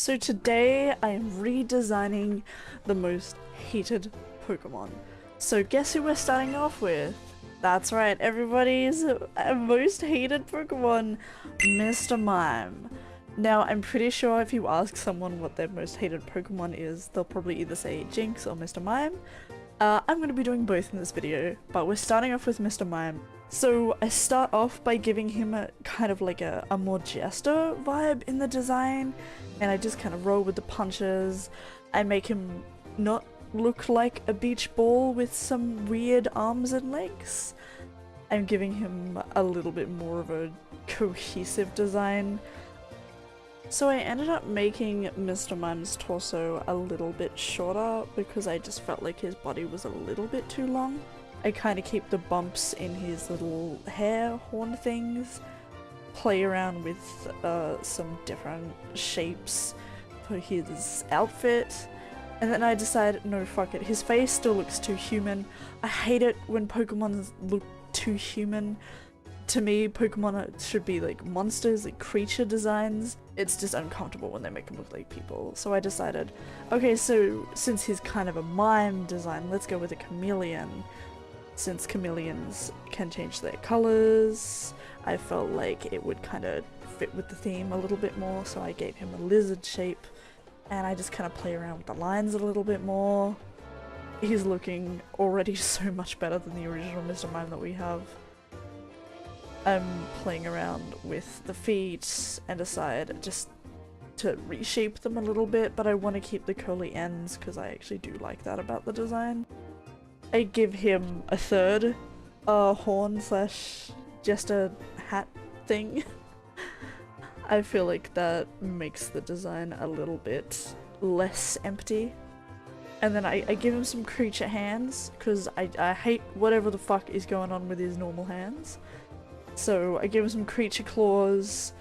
So today I am redesigning the most hated Pokemon. So guess who we're starting off with? That's right, everybody's most hated Pokemon, Mr. Mime. Now I'm pretty sure if you ask someone what their most hated Pokemon is, they'll probably either say Jinx or Mr. Mime. I'm going to be doing both in this video, but we're starting off with Mr. Mime. So I start off by giving him a kind of like a more jester vibe in the design, and I just kind of roll with the punches. I make him not look like a beach ball with some weird arms and legs. I'm giving him a little bit more of a cohesive design. So I ended up making Mr. Mime's torso a little bit shorter because I just felt like his body was a little bit too long. I kind of keep the bumps in his little hair horn things, play around with some different shapes for his outfit, and then I decided, no, fuck it, his face still looks too human. I hate it when Pokemon look too human. To me, Pokemon should be like monsters, like creature designs. It's just uncomfortable when they make them look like people. So I decided, okay, so since he's kind of a mime design, let's go with a chameleon. Since chameleons can change their colors, I felt like it would kind of fit with the theme a little bit more, so I gave him a lizard shape, and I just kind of play around with the lines a little bit more. He's looking already so much better than the original Mr. Mime that we have. I'm playing around with the feet and decide just to reshape them a little bit, but I want to keep the curly ends because I actually do like that about the design. I give him a third horn slash jester hat thing. I feel like that makes the design a little bit less empty. And then I give him some creature hands because I hate whatever the fuck is going on with his normal hands. So I give him some creature claws.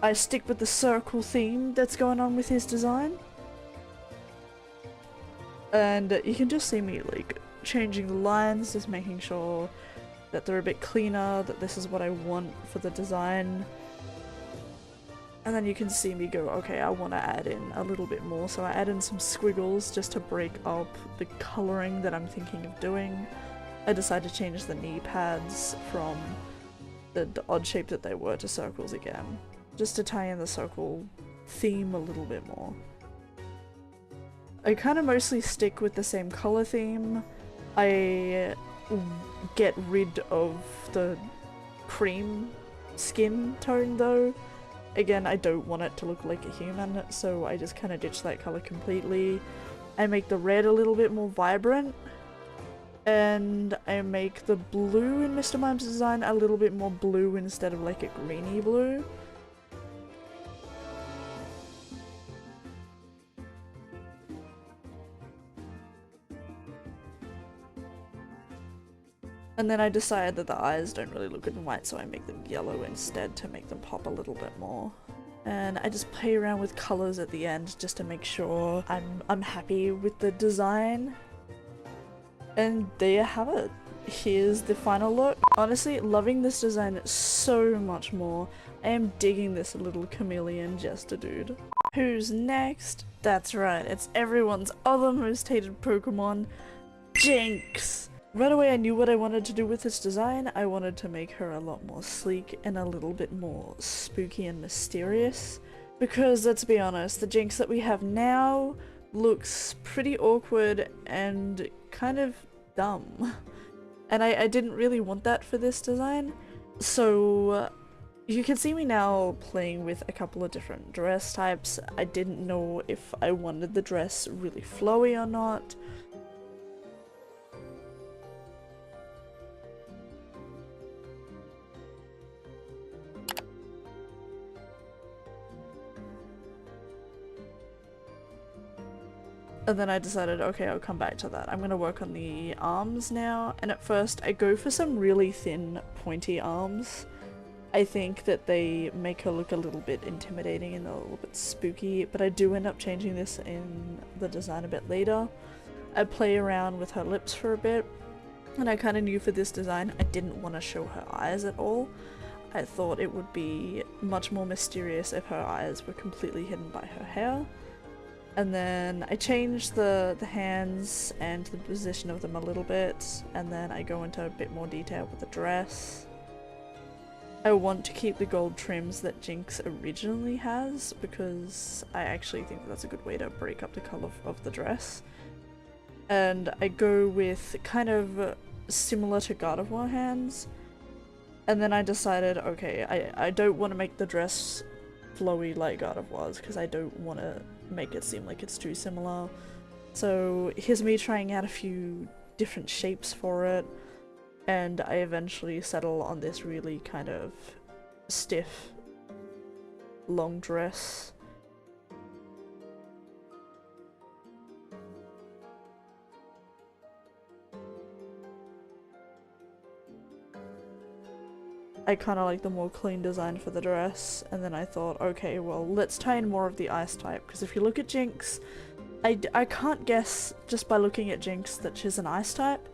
I stick with the circle theme that's going on with his design. And you can just see me like changing the lines, just making sure that they're a bit cleaner, that this is what I want for the design. And then you can see me go, okay, I want to add in a little bit more, so I add in some squiggles just to break up the colouring that I'm thinking of doing. I decided to change the knee pads from the odd shape that they were to circles again, just to tie in the circle theme a little bit more. I kind of mostly stick with the same colour theme. I get rid of the cream skin tone though. Again, I don't want it to look like a human, so I just kind of ditch that colour completely. I make the red a little bit more vibrant, and I make the blue in Mr. Mime's design a little bit more blue instead of like a greeny blue. And then I decided that the eyes don't really look good in white, so I make them yellow instead to make them pop a little bit more. And I just play around with colors at the end just to make sure I'm happy with the design. And there you have it. Here's the final look. Honestly, loving this design so much more. I am digging this little chameleon jester dude. Who's next? That's right, it's everyone's other most hated Pokemon, Jinx! Right away I knew what I wanted to do with this design. I wanted to make her a lot more sleek and a little bit more spooky and mysterious. Because let's be honest, the Jinx that we have now looks pretty awkward and kind of dumb. And I didn't really want that for this design. So you can see me now playing with a couple of different dress types. I didn't know if I wanted the dress really flowy or not. And then I decided, okay, I'll come back to that. I'm gonna work on the arms now, and at first I go for some really thin, pointy arms. I think that they make her look a little bit intimidating and a little bit spooky, but I do end up changing this in the design a bit later. I play around with her lips for a bit, and I kind of knew for this design I didn't want to show her eyes at all. I thought it would be much more mysterious if her eyes were completely hidden by her hair. And then I changed the hands and the position of them a little bit, and then I go into a bit more detail with the dress. I want to keep the gold trims that Jinx originally has because I actually think that's a good way to break up the colour of the dress. And I go with kind of similar to Gardevoir hands. And then I decided, okay, I don't want to make the dress flowy like Gardevoir's because I don't want to make it seem like it's too similar. So here's me trying out a few different shapes for it, and I eventually settle on this really kind of stiff long dress. I kind of like the more clean design for the dress, and then I thought, okay, well, let's tie in more of the ice type, because if you look at Jinx, I can't guess just by looking at Jinx that she's an ice type.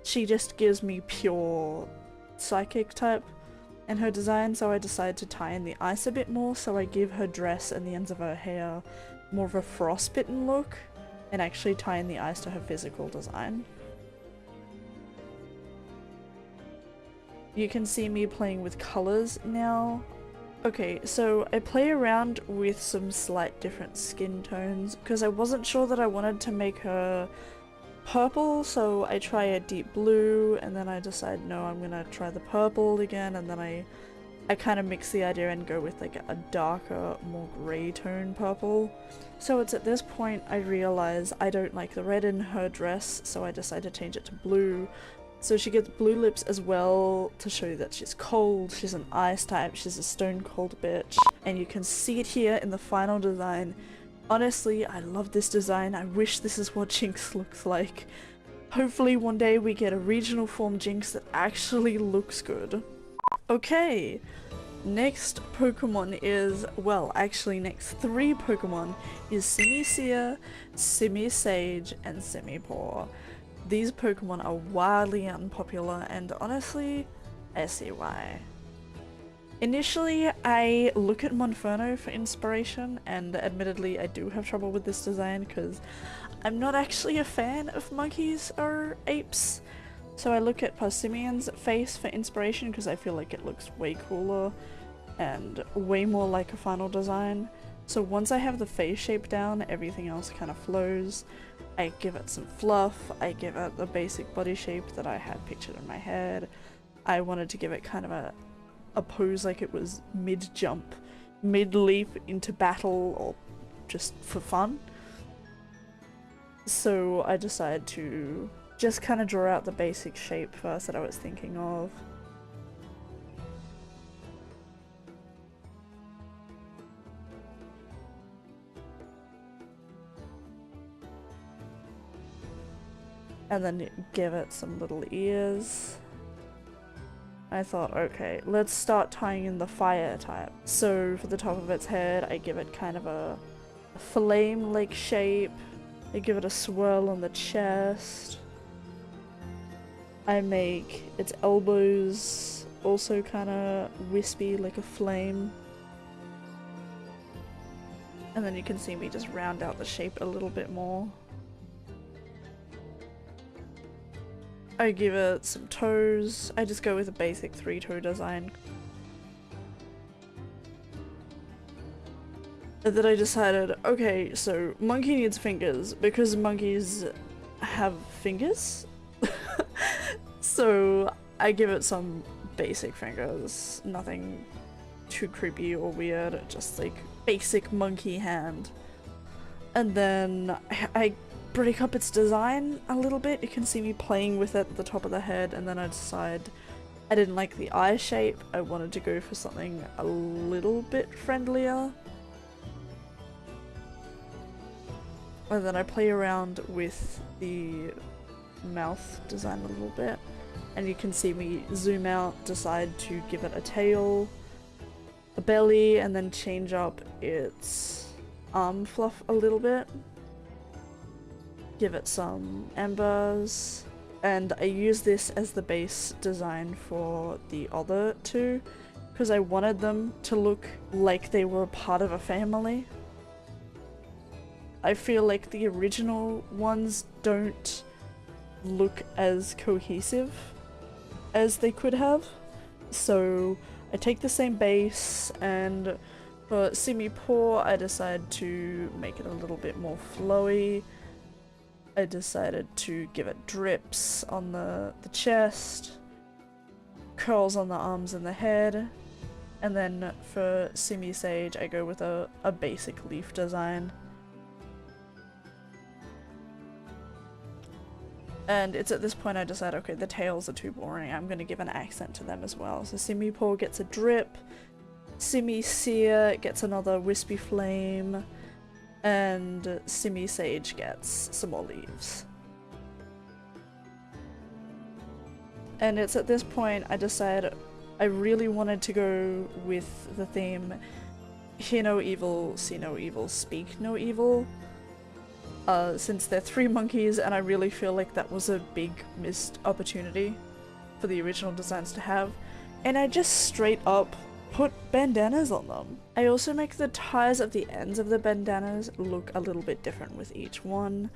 She just gives me pure psychic type in her design, so I decided to tie in the ice a bit more, so I give her dress and the ends of her hair more of a frostbitten look, and actually tie in the ice to her physical design. You can see me playing with colors now. Okay, so I play around with some slight different skin tones because I wasn't sure that I wanted to make her purple, so I try a deep blue, and then I decide no, I'm gonna try the purple again, and then I kind of mix the idea and go with like a darker, more grey tone purple. So it's at this point I realize I don't like the red in her dress, so I decide to change it to blue. So she gets blue lips as well to show that she's cold, she's an ice type, she's a stone cold bitch. And you can see it here in the final design. Honestly, I love this design. I wish this is what Jinx looks like. Hopefully one day we get a regional form Jinx that actually looks good. Okay, next Pokemon is, well, actually next 3 Pokemon is Simisear, Simisage, and Simipour. These Pokemon are wildly unpopular, and honestly, I see why. Initially, I look at Monferno for inspiration, and admittedly I do have trouble with this design because I'm not actually a fan of monkeys or apes. So I look at Parsimon's face for inspiration because I feel like it looks way cooler and way more like a final design. So once I have the face shape down, everything else kind of flows. I give it some fluff, I give it the basic body shape that I had pictured in my head. I wanted to give it kind of a pose like it was mid-jump, mid-leap into battle, or just for fun. So I decided to just kind of draw out the basic shape first that I was thinking of. And then give it some little ears. I thought, okay, let's start tying in the fire type. So for the top of its head, I give it kind of a flame-like shape. I give it a swirl on the chest. I make its elbows also kind of wispy, like a flame. And then you can see me just round out the shape a little bit more. I give it some toes. I just go with a basic 3-toe design. And then I decided, okay, so monkey needs fingers because monkeys have fingers. So I give it some basic fingers, nothing too creepy or weird, just like basic monkey hand. And then I break up its design a little bit. You can see me playing with it at the top of the head, and then I decide I didn't like the eye shape. I wanted to go for something a little bit friendlier. And then I play around with the mouth design a little bit, and you can see me zoom out, decide to give it a tail, a belly, and then change up its arm fluff a little bit. Give it some embers, and I use this as the base design for the other 2 because I wanted them to look like they were a part of a family. I feel like the original ones don't look as cohesive as they could have. So I take the same base, and for Simi Paw I decided to make it a little bit more flowy. I decided to give it drips on the chest, curls on the arms and the head, and then for Simi Sage I go with a basic leaf design. And it's at this point I decide, okay, the tails are too boring, I'm gonna give an accent to them as well. So Simi Paw gets a drip, Simi Seer gets another wispy flame, and Simi Sage gets some more leaves. And it's at this point I decide I really wanted to go with the theme Hear No Evil, See No Evil, Speak No Evil. Since they're 3 monkeys, and I really feel like that was a big missed opportunity for the original designs to have. And I just straight up put bandanas on them. I also make the ties of the ends of the bandanas look a little bit different with each one.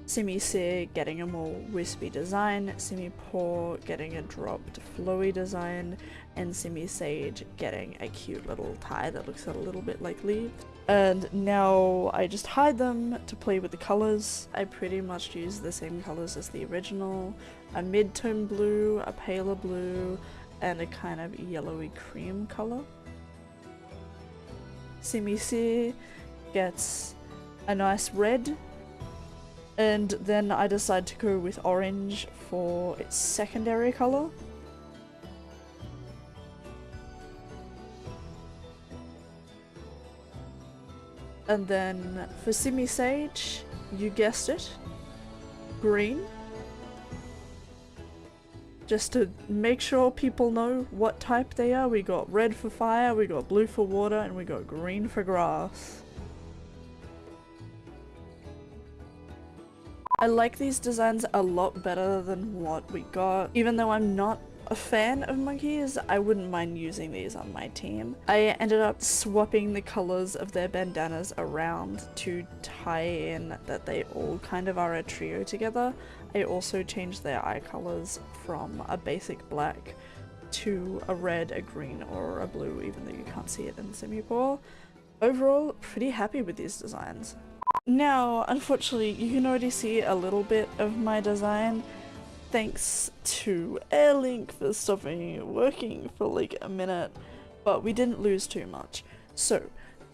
Simi Seer getting a more wispy design, Simi Paw getting a dropped flowy design, and Simi Sage getting a cute little tie that looks a little bit like leaves. And now I just hide them to play with the colors. I pretty much use the same colors as the original. A mid-tone blue, a paler blue, and a kind of yellowy cream color. Simi Seer gets a nice red, and then I decide to go with orange for its secondary color. And then for Simi Sage, you guessed it, green. Just to make sure people know what type they are, we got red for fire, we got blue for water, and we got green for grass. I like these designs a lot better than what we got. Even though I'm not a fan of monkeys, I wouldn't mind using these on my team. I ended up swapping the colors of their bandanas around to tie in that they all kind of are a trio together. I also changed their eye colors from a basic black to a red, a green, or a blue, even though you can't see it in Simi Paw. Overall, pretty happy with these designs. Now, unfortunately, you can already see a little bit of my design. Thanks to Airlink for stopping working for like a minute, but we didn't lose too much. So,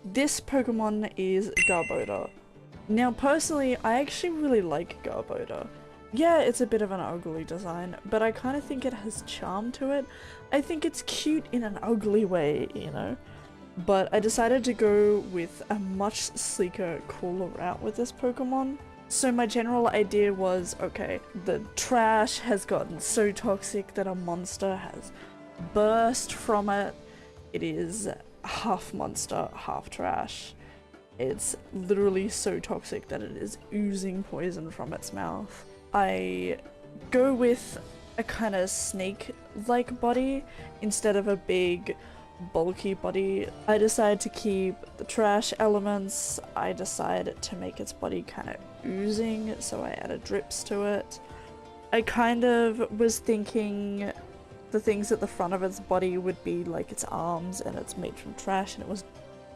this Pokemon is Garbodor. Now personally, I actually really like Garbodor. Yeah, it's a bit of an ugly design, but I kind of think it has charm to it. I think it's cute in an ugly way, you know? But I decided to go with a much sleeker, cooler route with this Pokemon. So my general idea was, okay, the trash has gotten so toxic that a monster has burst from it. It is half monster, half trash. It's literally so toxic that it is oozing poison from its mouth. I go with a kind of snake-like body instead of a big bulky body. I decided to keep the trash elements. I decided to make its body kind of oozing, so I added drips to it. I kind of was thinking the things at the front of its body would be like its arms, and it's made from trash and it was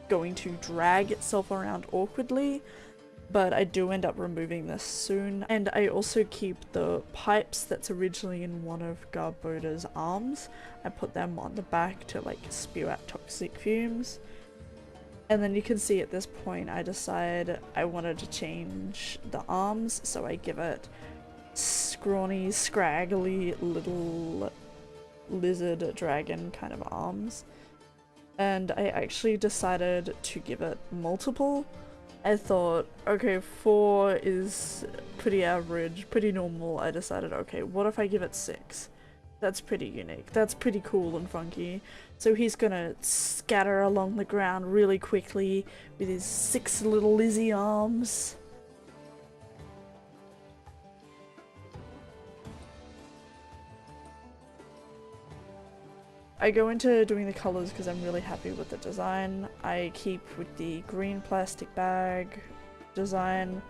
going to drag itself around awkwardly, but I do end up removing this soon. And I also keep the pipes that's originally in one of Garbodor's arms. I put them on the back to like spew out toxic fumes. And then you can see at this point I decide I wanted to change the arms, so I give it scrawny, scraggly little lizard dragon kind of arms. And I actually decided to give it multiple. I thought, okay, 4 is pretty average, pretty normal. I decided, okay, what if I give it 6? That's pretty unique. That's pretty cool and funky. So he's gonna scatter along the ground really quickly with his 6 little lizzy arms. I go into doing the colors because I'm really happy with the design. I keep with the green plastic bag design.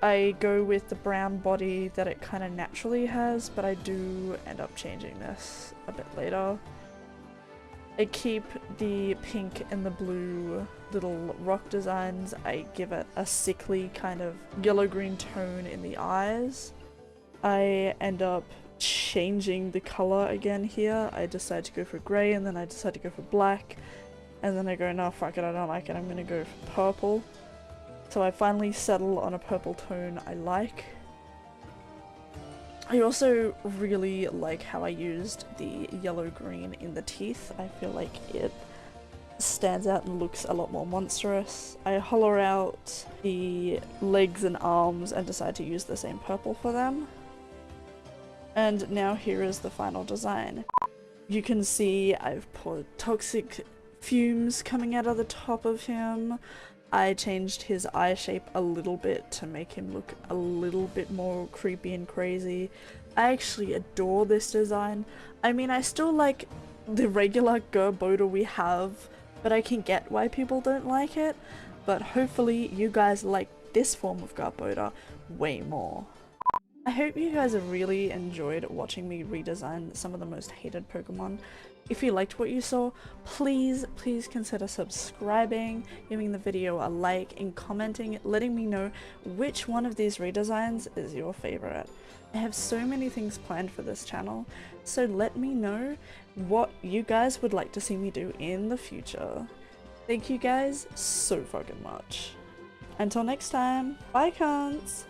I go with the brown body that it kind of naturally has, but I do end up changing this a bit later. I keep the pink and the blue little rock designs. I give it a sickly kind of yellow-green tone in the eyes. I end up changing the color again here. I decide to go for grey, and then I decide to go for black, and then I go, no, fuck it, I don't like it, I'm gonna go for purple. So I finally settle on a purple tone I like. I also really like how I used the yellow-green in the teeth. I feel like it stands out and looks a lot more monstrous. I hollow out the legs and arms and decide to use the same purple for them. And now here is the final design. You can see I've poured toxic fumes coming out of the top of him. I changed his eye shape a little bit to make him look a little bit more creepy and crazy. I actually adore this design. I mean, I still like the regular Gerboda we have, but I can get why people don't like it. But hopefully you guys like this form of Gerboda way more. I hope you guys have really enjoyed watching me redesign some of the most hated Pokemon. If you liked what you saw, please consider subscribing, giving the video a like, and commenting, letting me know which one of these redesigns is your favorite. I have so many things planned for this channel, so let me know what you guys would like to see me do in the future. Thank you guys so fucking much. Until next time, bye cunts!